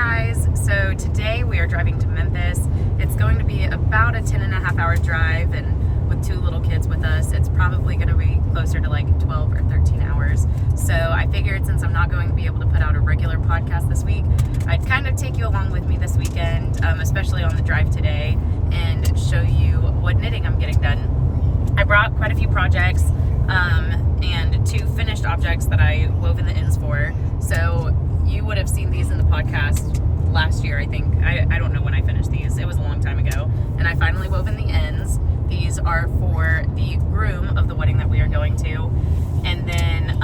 guys, so today we are driving to Memphis. It's going to be about a 10.5-hour drive, and with two little kids with us, it's probably going to be closer to like 12 or 13 hours. So I figured since I'm not going to be able to put out a regular podcast this week, I'd kind of take you along with me this weekend, especially on the drive today, and show you what knitting I'm getting done. I brought quite a few projects and two finished objects that I wove in the ends for. So you would have seen these in the podcast last year, I think. I don't know when I finished these. It was a long time ago. And I finally wove in the ends. These are for the groom of the wedding that we are going to. And then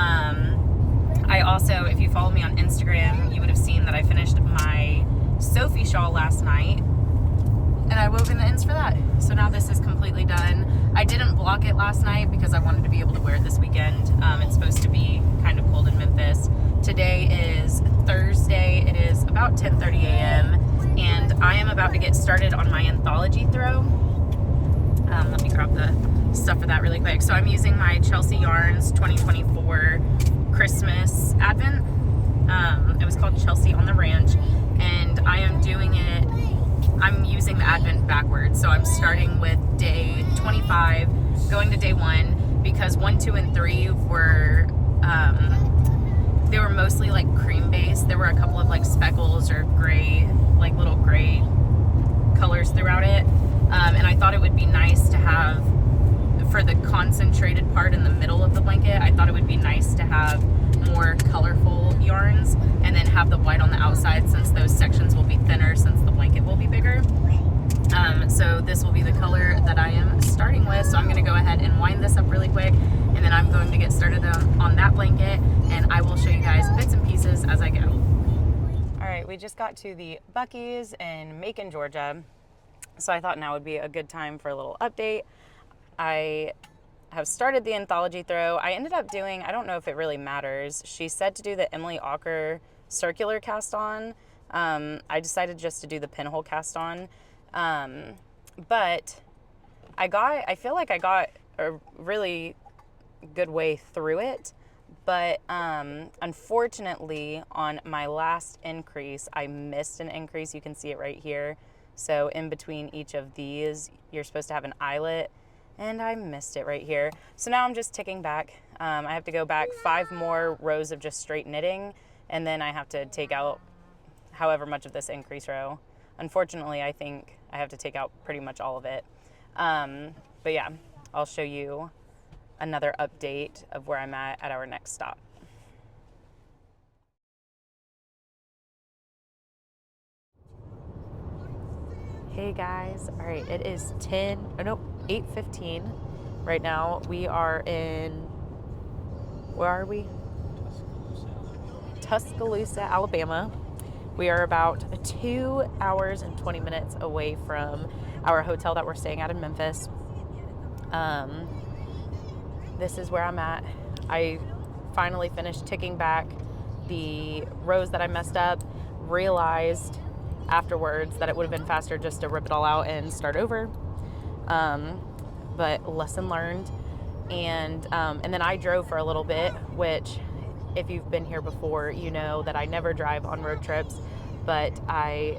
I also, if you follow me on Instagram, you would have seen that I finished my Sophie shawl last night. And I wove in the ends for that. So now this is completely done. I didn't block it last night because I wanted to be able to wear it this weekend. It's supposed to be kind of cold in Memphis. Today is Thursday. It is about 10:30 a.m. and I am about to get started on my Anthology throw. Let me grab the stuff for that really quick. So I'm using my Chelsea Yarns 2024 Christmas Advent. It was called Chelsea on the Ranch, and I am doing it, I'm using the Advent backwards. So I'm starting with day 25, going to day 1, because 1, 2, and 3 were, they were mostly like cream based. There were a couple of like speckles or gray, like little gray colors throughout it. And I thought it would be nice to have, for the concentrated part in the middle of the blanket, I thought it would be nice to have more colorful yarns and then have the white on the outside, since those sections will be thinner since the blanket will be bigger. So this will be the color that I am starting with. So I'm going to go ahead and wind this up really quick, and then I'm going to get started on that blanket, and I will show you guys bits and pieces as I go. All right, we just got to the Buc-ee's in Macon, Georgia. So I thought now would be a good time for a little update. I have started the Anthology throw. I ended up doing, I don't know if it really matters. She said to do the Emily Ocker circular cast on. I decided just to do the pinhole cast on. But I feel like I got a really good way through it. But unfortunately, on my last increase, I missed an increase. You can see it right here. So in between each of these, you're supposed to have an eyelet, and I missed it right here. So now I'm just ticking back. I have to go back 5 more rows of just straight knitting, and then I have to take out however much of this increase row. Unfortunately, I think I have to take out pretty much all of it. But yeah, I'll show you another update of where I'm at our next stop. Hey guys, all right, it is 8:15 right now. We are in, where are we? Tuscaloosa, Alabama. We are about 2 hours and 20 minutes away from our hotel that we're staying at in Memphis. This is where I'm at. I finally finished ticking back the rows that I messed up, realized afterwards that it would have been faster just to rip it all out and start over. But lesson learned. And then I drove for a little bit, which if you've been here before, you know that I never drive on road trips, but I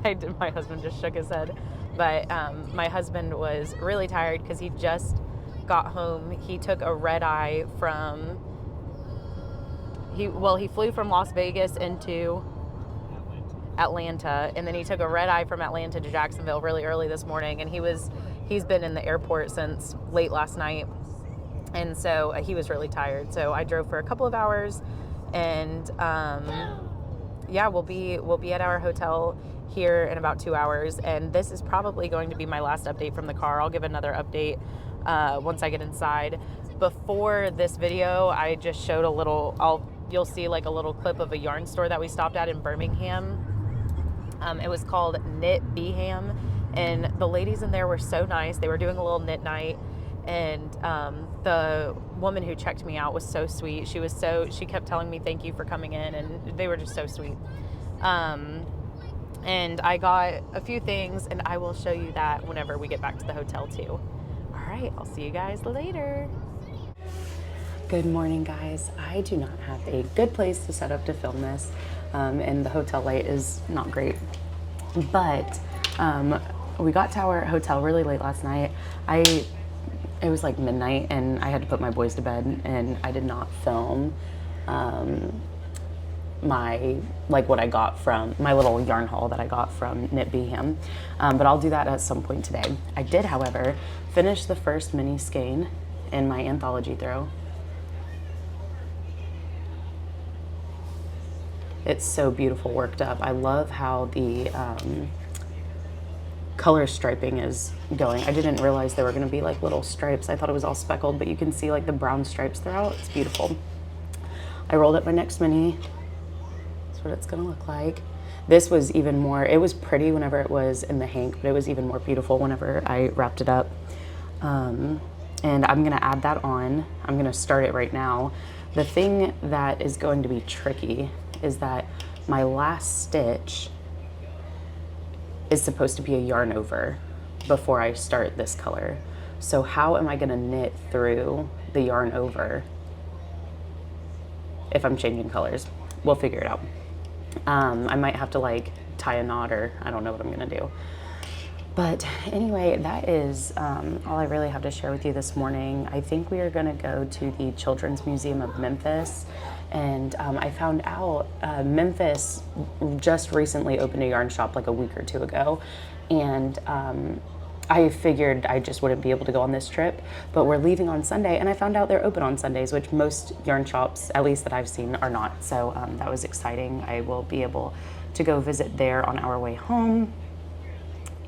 did. My husband just shook his head. But my husband was really tired because he just got home. He took a red eye from, he flew from Las Vegas into Atlanta, and then he took a red eye from Atlanta to Jacksonville really early this morning, and he's been in the airport since late last night, and so he was really tired. So I drove for a couple of hours, and yeah, we'll be at our hotel here in about 2 hours, and this is probably going to be my last update from the car. I'll give another update once I get inside. Before this video, I just showed you'll see like a little clip of a yarn store that we stopped at in Birmingham. It was called Knit Beham, and the ladies in there were so nice. They were doing a little knit night, and the woman who checked me out was so sweet. She kept telling me thank you for coming in, and they were just so sweet. And I got a few things, and I will show you that whenever we get back to the hotel too. All right, I'll see you guys later. Good morning, guys. I do not have a good place to set up to film this, and the hotel light is not great. But we got to our hotel really late last night. It was like midnight, and I had to put my boys to bed, and I did not film what I got from my little yarn haul that I got from Knit Behem, but I'll do that at some point today. I did, however, finish the first mini skein in my Anthology throw. It's so beautiful worked up. I love how the color striping is going. I didn't realize there were going to be like little stripes. I thought it was all speckled, but you can see like the brown stripes throughout. It's beautiful. I rolled up my next mini. That's what it's going to look like. This was even more, it was pretty whenever it was in the hank, but it was even more beautiful whenever I wrapped it up. And I'm going to add that on. I'm going to start it right now. The thing that is going to be tricky is that my last stitch is supposed to be a yarn over before I start this color. So how am I gonna knit through the yarn over if I'm changing colors? We'll figure it out. I might have to like tie a knot, or I don't know what I'm gonna do. But anyway, that is all I really have to share with you this morning. I think we are gonna go to the Children's Museum of Memphis. And I found out Memphis just recently opened a yarn shop like a week or two ago. And I figured I just wouldn't be able to go on this trip, but we're leaving on Sunday, and I found out they're open on Sundays, which most yarn shops, at least that I've seen, are not. So that was exciting. I will be able to go visit there on our way home.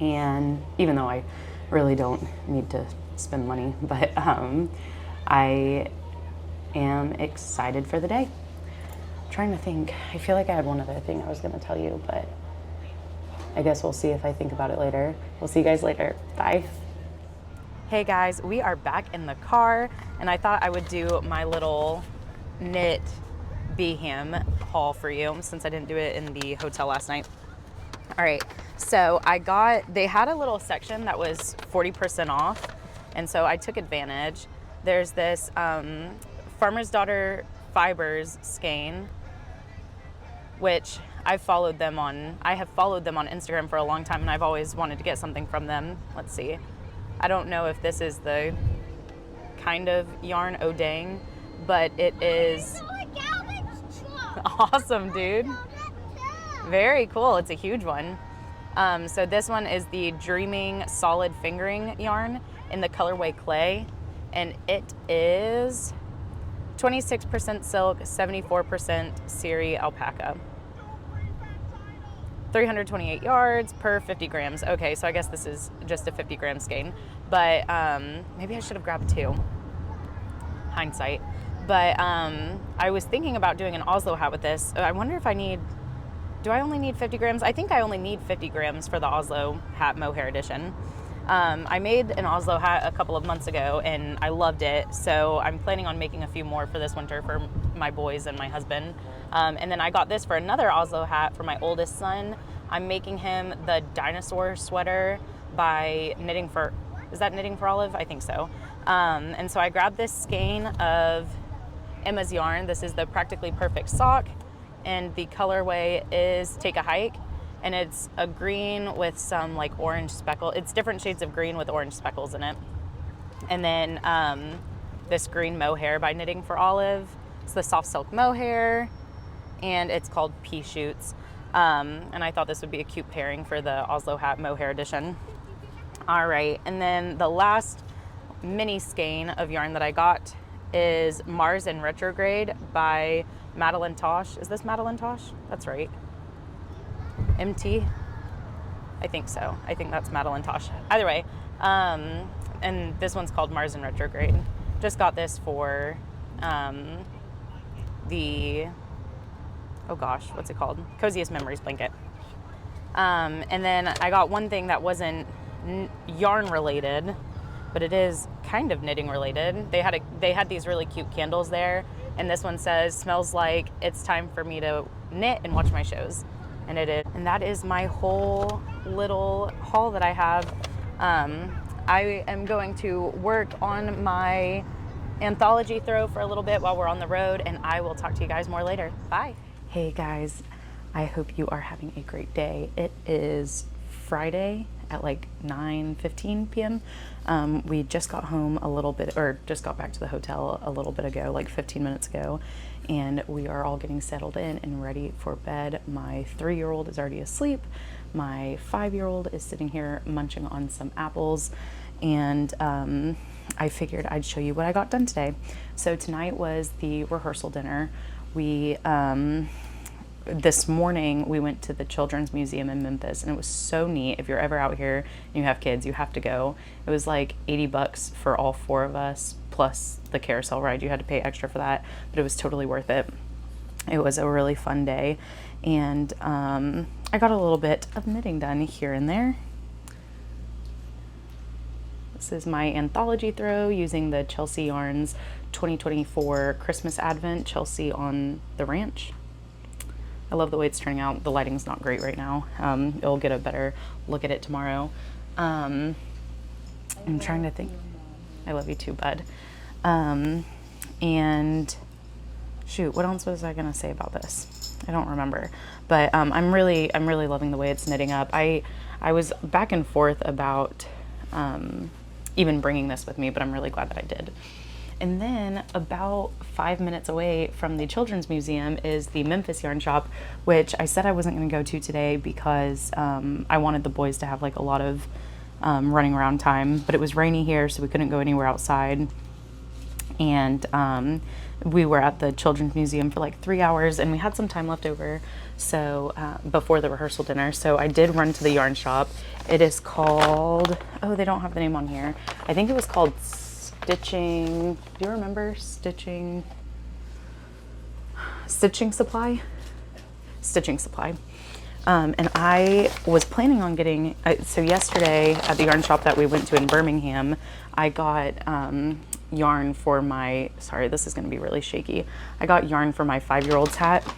And even though I really don't need to spend money, but I am excited for the day. I'm trying to think. I feel like I had one other thing I was going to tell you, but I guess we'll see if I think about it later. We'll see you guys later. Bye. Hey guys, we are back in the car, and I thought I would do my little Knit Behem haul for you since I didn't do it in the hotel last night. All right, so they had a little section that was 40% off, and so I took advantage. There's this Farmer's Daughter Fibers skein, which I have followed them on Instagram for a long time, and I've always wanted to get something from them. Let's see. I don't know if this is the kind of yarn, oh dang, but it is awesome, dude. Very cool. It's a huge one. So this one is the Dreaming Solid Fingering yarn in the colorway Clay, and it is 26% silk, 74% Siri alpaca. 328 yards per 50 grams. Okay, so I guess this is just a 50 gram skein, but maybe I should have grabbed two. Hindsight. But I was thinking about doing an Oslo hat with this. I wonder if do I only need 50 grams? I think I only need 50 grams for the Oslo hat mohair edition. I made an Oslo hat a couple of months ago, and I loved it, so I'm planning on making a few more for this winter for my boys and my husband. And then I got this for another Oslo hat for my oldest son. I'm making him the dinosaur sweater by Knitting for Olive? I think so. And so I grabbed this skein of Emma's yarn. This is the Practically Perfect sock, and the colorway is Take a Hike. And it's a green with some like orange speckle. It's different shades of green with orange speckles in it. And then this green mohair by Knitting for Olive. It's the soft silk mohair, and it's called Pea Shoots. And I thought this would be a cute pairing for the Oslo hat mohair edition. All right, and then the last mini skein of yarn that I got is Mars in Retrograde by Madeline Tosh. Is this Madeline Tosh? That's right. MT? I think so. I think that's Madeline Tosh. Either way, and this one's called Mars in Retrograde. Just got this for what's it called? Coziest Memories blanket. And then I got one thing that wasn't yarn related, but it is kind of knitting related. They had these really cute candles there, and this one says, "Smells like it's time for me to knit and watch my shows." And it is. And that is my whole little haul that I have. I am going to work on my Anthology throw for a little bit while we're on the road, and I will talk to you guys more later. Bye. Hey guys, I hope you are having a great day. It is Friday at like 9:15 p.m. We just got home a little bit, or just got back to the hotel a little bit ago, like 15 minutes ago, and we are all getting settled in and ready for bed. My 3-year-old is already asleep. My 5-year-old is sitting here munching on some apples, and I figured I'd show you what I got done today. So tonight was the rehearsal dinner. We this morning we went to the Children's Museum in Memphis, and it was so neat. If you're ever out here and you have kids, you have to go. It was like $80 for all 4 of us, plus the carousel ride. You had to pay extra for that, but it was totally worth it. It was a really fun day, and I got a little bit of knitting done here and there. This is my Anthology throw using the Chelsea Yarns 2024 Christmas Advent Chelsea on the Ranch. I love the way it's turning out. The lighting's not great right now. You'll get a better look at it tomorrow. I'm trying to think. I love you too, bud. And shoot, what else was I gonna say about this? I don't remember. But I'm really loving the way it's knitting up. I was back and forth about even bringing this with me, but I'm really glad that I did. And then about 5 minutes away from the Children's Museum is the Memphis Yarn Shop, which I said I wasn't going to go to today because I wanted the boys to have like a lot of running around time, but it was rainy here, so we couldn't go anywhere outside. And we were at the Children's Museum for like 3 hours, and we had some time left over, so before the rehearsal dinner. So I did run to the yarn shop. It is called, oh, they don't have the name on here. I think it was called Stitching, do you remember? Stitching Supply? Stitching Supply. And I was planning on getting, so yesterday at the yarn shop that we went to in Birmingham, I got yarn for my, sorry, this is going to be really shaky. I got yarn for my 5-year-old's hat.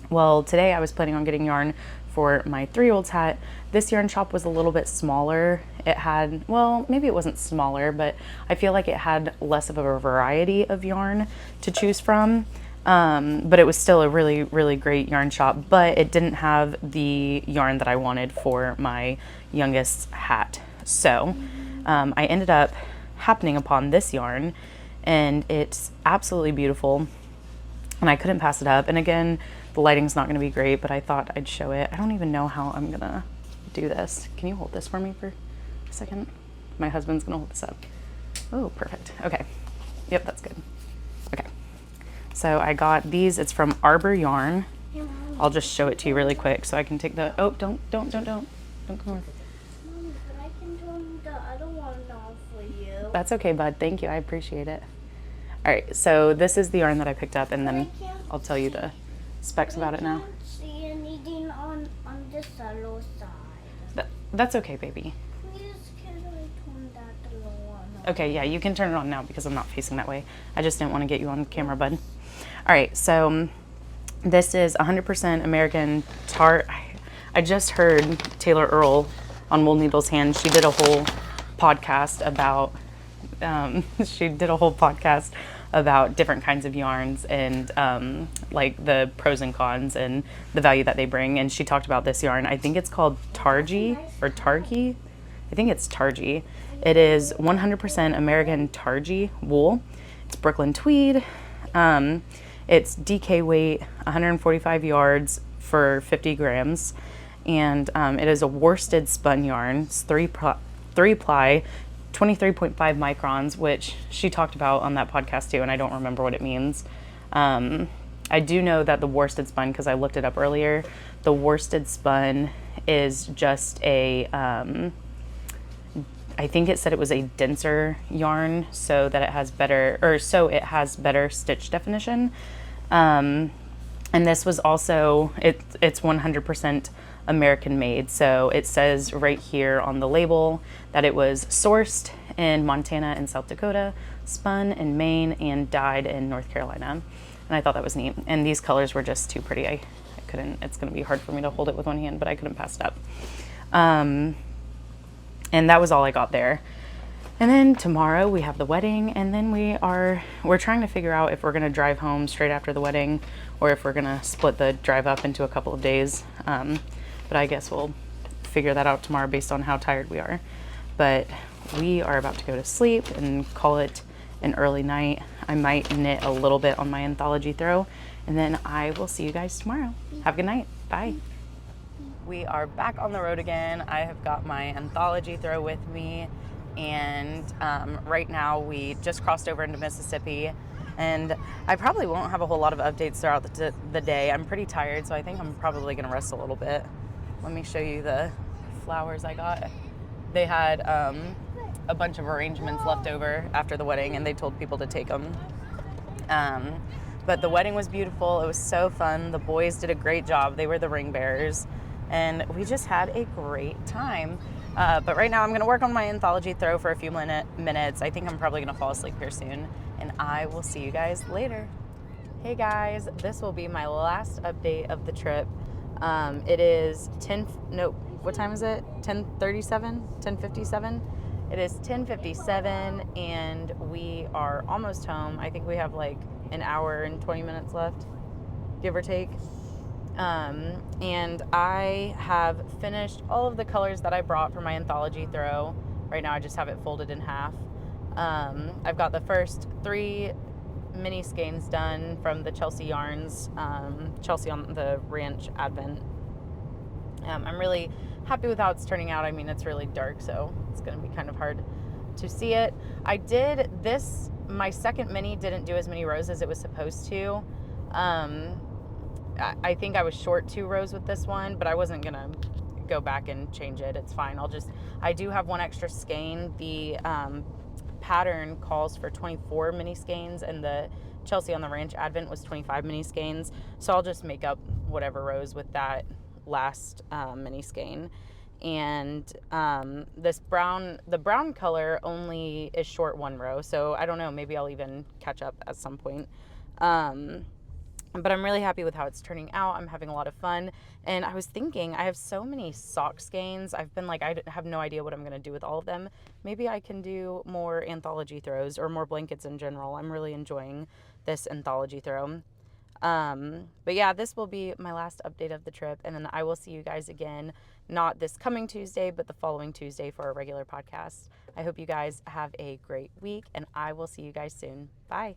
Well, today I was planning on getting yarn for my 3-year-old's hat. This yarn shop was a little bit smaller. It had, well, maybe it wasn't smaller, but I feel like it had less of a variety of yarn to choose from. But it was still a really great yarn shop, but it didn't have the yarn that I wanted for my youngest's hat. So I ended up happening upon this yarn, and it's absolutely beautiful, and I couldn't pass it up. And again, the lighting's not going to be great, but I thought I'd show it. I don't even know how I'm going to do this. Can you hold this for me for a second? My husband's going to hold this up. Oh, perfect. Okay. Yep, that's good. Okay. So I got these. It's from Arbor Yarn. I'll just show it to you really quick so I can take the, oh, don't come over. Mom, but I can turn the other one off for you. That's okay, bud. Thank you. I appreciate it. All right. So this is the yarn that I picked up, and then I'll tell you the specs about it now. I can't see anything on this other side. That's okay, baby. Please, can I turn that little one on? Okay, yeah, you can turn it on now because I'm not facing that way. I just didn't want to get you on camera, bud. All right, so this is 100% American I just heard Taylor Earl on Wool Needles Hand. She did a whole podcast about different kinds of yarns and like the pros and cons and the value that they bring. And she talked about this yarn. I think it's called Targi or Targi. I think it's Targi. It is 100% American Targi wool. It's Brooklyn tweed. It's DK weight, 145 yards for 50 grams. And it is a worsted spun yarn. It's three ply, 23.5 microns, which she talked about on that podcast too, and I don't remember what it means. I do know that the worsted spun, because I looked it up earlier, the worsted spun is just a, I think it said it was a denser yarn so that it has better, or so it has better stitch definition. And this was also, it's 100% American made. So it says right here on the label that it was sourced in Montana and South Dakota, spun in Maine, and dyed in North Carolina. And I thought that was neat. And these colors were just too pretty. I couldn't, it's gonna be hard for me to hold it with one hand, but I couldn't pass it up. And that was all I got there. And then tomorrow we have the wedding, and then we're trying to figure out if we're gonna drive home straight after the wedding or if we're gonna split the drive up into a couple of days. But I guess we'll figure that out tomorrow based on how tired we are. But we are about to go to sleep and call it an early night. I might knit a little bit on my Anthology throw, and then I will see you guys tomorrow. Have a good night. Bye. We are back on the road again. I have got my Anthology throw with me, and right now we just crossed over into Mississippi, and I probably won't have a whole lot of updates throughout the day. I'm pretty tired, so I think I'm probably gonna rest a little bit. Let me show you the flowers I got. They had a bunch of arrangements left over after the wedding, and they told people to take them. But the wedding was beautiful. It was so fun. The boys did a great job. They were the ring bearers, and we just had a great time. But right now I'm going to work on my Anthology throw for a few minutes. I think I'm probably going to fall asleep here soon, and I will see you guys later. Hey guys, this will be my last update of the trip. It is what time is it? 10:37? 10:57? It is 10:57, and we are almost home. I think we have like an hour and 20 minutes left, give or take. And I have finished all of the colors that I brought for my Anthology throw. Right now I just have it folded in half. I've got the first 3 mini skeins done from the Chelsea yarns, Chelsea on the Ranch Advent. I'm really happy with how it's turning out. I mean, it's really dark, so it's going to be kind of hard to see it. I did this, my second mini didn't do as many rows as it was supposed to. I think I was short 2 rows with this one, but I wasn't going to go back and change it. It's fine. I do have 1 extra skein. The pattern calls for 24 mini skeins, and the Chelsea on the Ranch Advent was 25 mini skeins. So I'll just make up whatever rows with that last mini skein. And the brown color only is short 1 row. So I don't know, maybe I'll even catch up at some point. But I'm really happy with how it's turning out. I'm having a lot of fun. And I was thinking, I have so many sock skeins. I've been like, I have no idea what I'm going to do with all of them. Maybe I can do more Anthology throws or more blankets in general. I'm really enjoying this Anthology throw. But yeah, this will be my last update of the trip. And then I will see you guys again, not this coming Tuesday, but the following Tuesday for a regular podcast. I hope you guys have a great week, and I will see you guys soon. Bye.